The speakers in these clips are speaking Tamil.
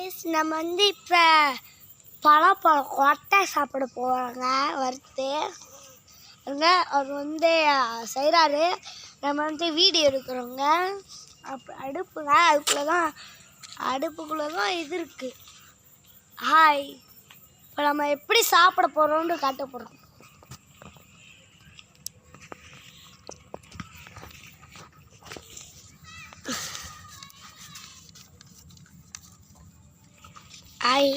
கைஸ், நம்ம வந்து இப்போ பழப்பழம் கொட்டை சாப்பிட போகிறாங்க வறுத்து. அவர் வந்து செய்கிறாரு. நம்ம வந்து வீடியோ எடுக்கிறோங்க. அடுப்புங்க, அடுப்புக்குள்ளே தான் இது இருக்குது. ஹாய், இப்போ நம்ம எப்படி சாப்பிட போகிறோம்னு காட்ட போகிறோம். ஹாய்,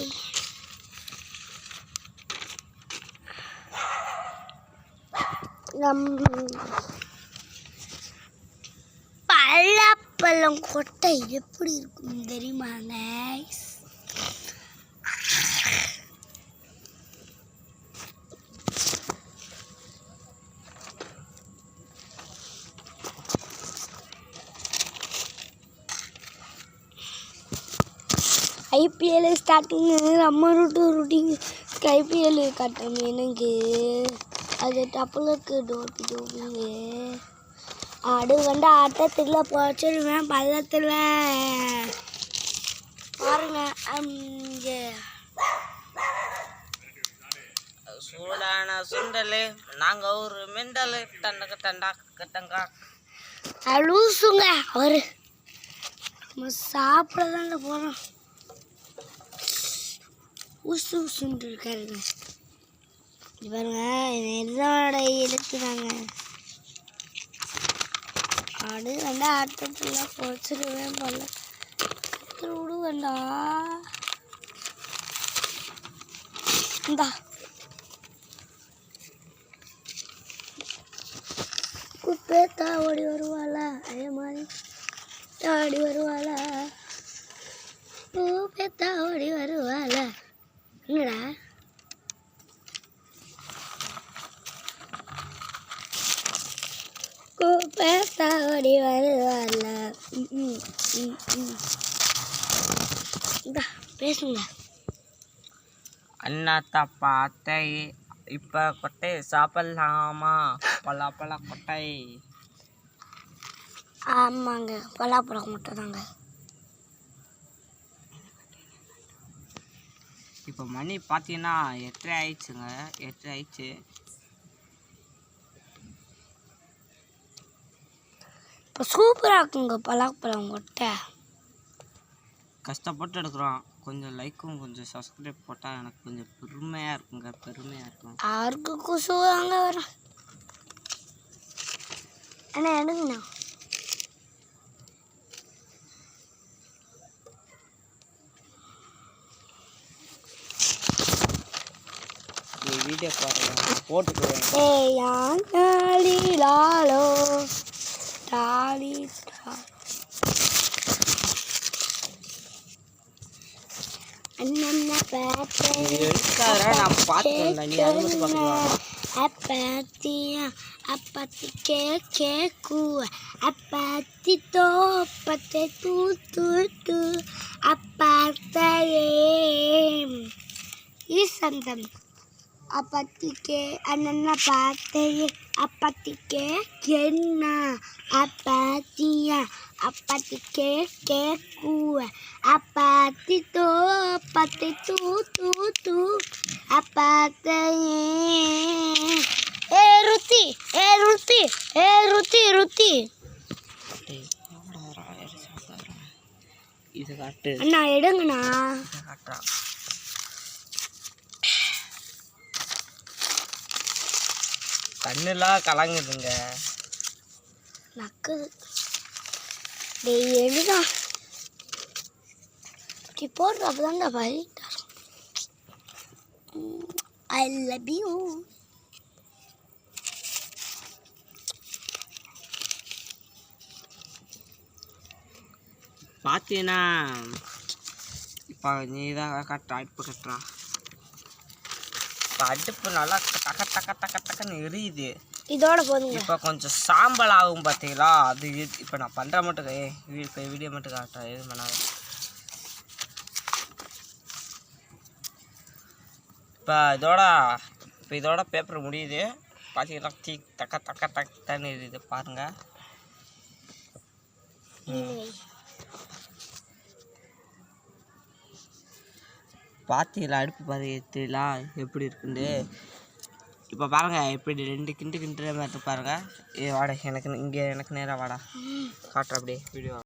பழப்பழம் கொட்டை எப்படி இருக்கும் தெரியுமா நைஸ்? ஐபிஎல் ஸ்டார்டிங்கு நம்ம ரூட்டிங் ஐபிஎல் காட்டுறோம் எனக்கு அது டப்புலுக்கு டோப்பிங்க ஆடு வந்து ஆட்டத்தில் போச்சிருவேன் பள்ளத்தில் பாருங்க. அங்கே சூடான சுண்டல் நாங்கள் ஒரு மெண்டல் டண்டக்கு டண்டா லூசுங்க அவரு. நம்ம சாப்பிட தானே போகிறோம். உசுன்னு இருக்காருங்க. இது பாருங்க, என்னோட எழுத்துனாங்க ஆடு வந்து ஆட்டத்தில் போச்சிருவேன் போல விடுவேண்டா. இந்தா குப்பே தாவடி வருவாளா, அதே மாதிரி தாடி வருவாளா, பூப்பே தாவடி வருவாளா. என்னடா கூப்பே தாவடி வருவாள. பேசுங்க. அண்ணாத்தா பார்த்தே இப்போ கொட்டை சாப்பிடலாமா? பலாப்பழ கொட்டை. ஆமாங்க, பலாப்பழம் மட்டும் தாங்க. இப்போ மணி பார்த்தீங்கன்னா 8:30 ஆயிடுச்சுங்க. 8:30 ஆயிடுச்சு. இப்போ சூப்பராக இருக்குங்க பலாப்பழம் கொட்டை. கஷ்டப்பட்டு எடுக்கிறோம். கொஞ்சம் லைக்கும் கொஞ்சம் சப்ஸ்கிரைப் போட்டால் எனக்கு கொஞ்சம் பெருமையாக இருக்குங்க. பெருமையாக இருக்கும். யாருக்கு குசு வாங்க வரும் அண்ணா எடுங்கண்ணா. வீடியோ பாருங்க, போட்டுக்குவேன். லாலோ டாலி அண்ணா அப்பத்தியா அப்பத்தி கேக்கு அப்பத்தி தோப்பத்தை தூத்து அப்பத்தையே ஈசந்தம் அப்பத்திக்கே அண்ணா பார்த்தே அப்பத்திக்கே என்ன அப்பத்தியா அப்பத்திக்கே கேக்கு அப்பத்தி தோப்பத்தை தூத்து அப்பத்தையே. ருத்தி இது காட்டு அண்ணா எடுங்கண்ணா. காட்டுறா கண்ணுலாம் கலங்குதுங்க. நக்குது. எடுதா இப்படி போடுறப்பதாங்க பரி. I love you. பார்த்தீங்கன்னா இப்போ நீ தான் கட்டுறா. இப்போ கட்டுறா. இப்போ அடுப்பு நல்லா டக்குன்னு எரியுது. இதோட போதுங்க. இப்போ கொஞ்சம் சாம்பல் ஆகும் பார்த்தீங்களா? அது இப்போ நான் பண்ணுற மட்டும் இப்போ வீடியோ மட்டும் காட்டுறேன். எது பண்ணாத. இப்போ இதோட பேப்பர் முடியுது. பார்த்தீங்கன்னா தீ டக்குன்னு எரியுது பாருங்கள். பார்த்தீங்களா அடுப்பு பார்த்தீங்களா எப்படி இருக்குன்னு. இப்போ பாருங்கள் எப்படி 2 கிண்டு கிண்டுற மாதிரி பாருங்கள். வாடா எனக்கு இங்கே எனக்கு நேராக வாடா காட்டுற அப்படியே வீடியோ.